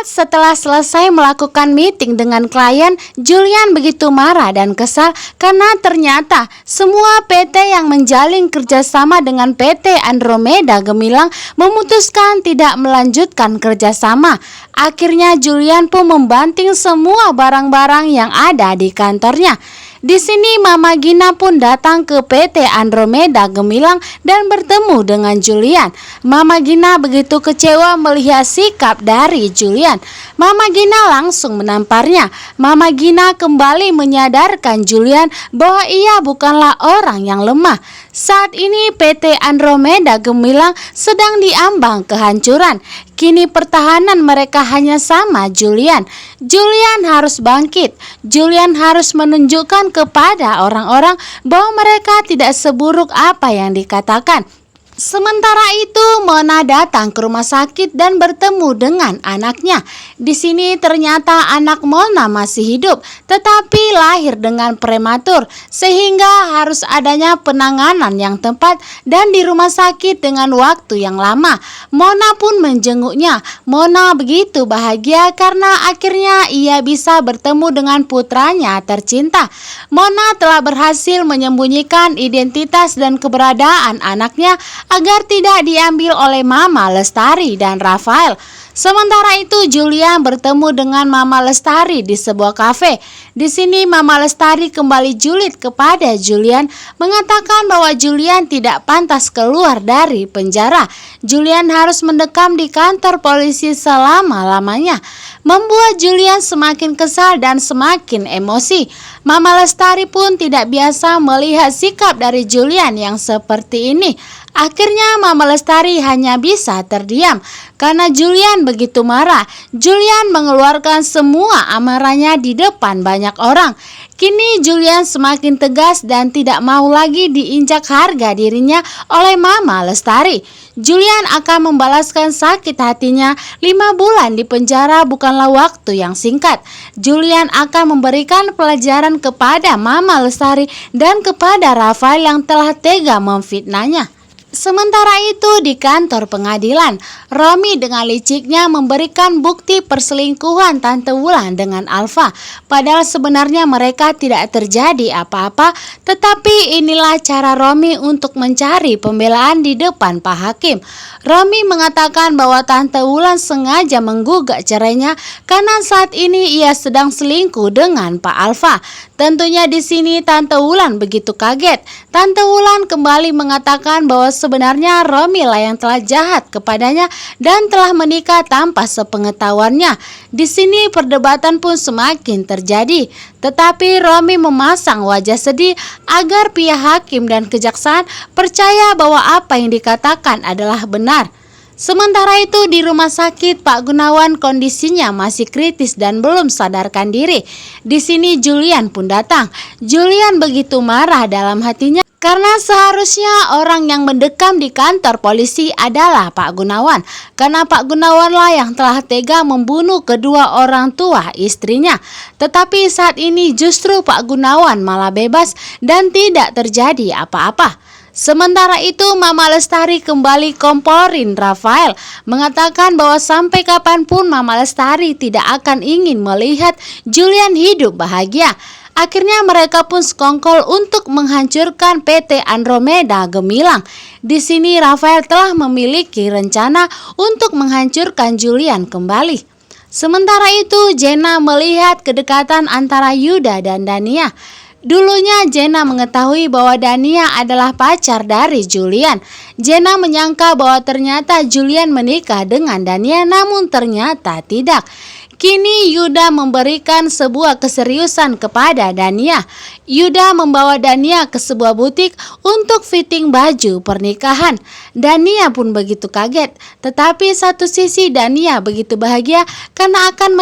Setelah selesai melakukan meeting dengan klien, Julian begitu marah dan kesal karena ternyata semua PT yang menjalin kerjasama dengan PT Andromeda Gemilang memutuskan tidak melanjutkan kerjasama. Akhirnya Julian pun membanting semua barang-barang yang ada di kantornya. Di sini Mama Gina pun datang ke PT Andromeda Gemilang dan bertemu dengan Julian. Mama Gina begitu kecewa melihat sikap dari Julian. Mama Gina langsung menamparnya. Mama Gina kembali menyadarkan Julian bahwa ia bukanlah orang yang lemah. Saat ini PT Andromeda Gemilang sedang diambang kehancuran. Kini pertahanan mereka hanya sama Julian. Julian harus bangkit. Julian harus menunjukkan kepada orang-orang bahwa mereka tidak seburuk apa yang dikatakan. Sementara itu, Mona datang ke rumah sakit dan bertemu dengan anaknya. Di sini ternyata anak Mona masih hidup, tetapi lahir dengan prematur, sehingga harus adanya penanganan yang tepat dan di rumah sakit dengan waktu yang lama. Mona pun menjenguknya. Mona begitu bahagia karena akhirnya ia bisa bertemu dengan putranya tercinta. Mona telah berhasil menyembunyikan identitas dan keberadaan anaknya agar tidak diambil oleh Mama Lestari dan Rafael. Sementara itu Julian bertemu dengan Mama Lestari di sebuah kafe. Di sini Mama Lestari kembali julid kepada Julian, mengatakan bahwa Julian tidak pantas keluar dari penjara. Julian harus mendekam di kantor polisi selama-lamanya, membuat Julian semakin kesal dan semakin emosi. Mama Lestari pun tidak biasa melihat sikap dari Julian yang seperti ini. Akhirnya Mama Lestari hanya bisa terdiam karena Julian begitu marah. Julian mengeluarkan semua amarahnya di depan banyak orang. Kini Julian semakin tegas dan tidak mau lagi diinjak harga dirinya oleh Mama Lestari. Julian akan membalaskan sakit hatinya. 5 bulan di penjara bukanlah waktu yang singkat. Julian akan memberikan pelajaran kepada Mama Lestari dan kepada Rafael yang telah tega memfitnahnya. Sementara itu di kantor pengadilan, Romi dengan liciknya memberikan bukti perselingkuhan Tante Wulan dengan Alfa. Padahal sebenarnya mereka tidak terjadi apa-apa, tetapi inilah cara Romi untuk mencari pembelaan di depan Pak Hakim. Romi mengatakan bahwa Tante Wulan sengaja menggugat cerainya karena saat ini ia sedang selingkuh dengan Pak Alfa. Tentunya di sini Tante Wulan begitu kaget. Tante Wulan kembali mengatakan bahwa sebenarnya Romi lah yang telah jahat kepadanya dan telah menikah tanpa sepengetahuannya. Di sini perdebatan pun semakin terjadi, tetapi Romi memasang wajah sedih agar pihak hakim dan kejaksaan percaya bahwa apa yang dikatakan adalah benar. Sementara itu di rumah sakit Pak Gunawan kondisinya masih kritis dan belum sadarkan diri. Di sini Julian pun datang. Julian begitu marah dalam hatinya karena seharusnya orang yang mendekam di kantor polisi adalah Pak Gunawan. Karena Pak Gunawan lah yang telah tega membunuh kedua orang tua istrinya. Tetapi saat ini justru Pak Gunawan malah bebas dan tidak terjadi apa-apa. Sementara itu Mama Lestari kembali komporin Rafael, mengatakan bahwa sampai kapanpun Mama Lestari tidak akan ingin melihat Julian hidup bahagia. Akhirnya mereka pun sekongkol untuk menghancurkan PT Andromeda Gemilang. Di sini Rafael telah memiliki rencana untuk menghancurkan Julian kembali. Sementara itu Jenna melihat kedekatan antara Yuda dan Dania. Dulunya Jenna mengetahui bahwa Dania adalah pacar dari Julian. Jenna menyangka bahwa ternyata Julian menikah dengan Dania, namun ternyata tidak. Kini Yuda memberikan sebuah keseriusan kepada Dania. Yuda membawa Dania ke sebuah butik untuk fitting baju pernikahan. Dania pun begitu kaget, tetapi satu sisi Dania begitu bahagia karena akan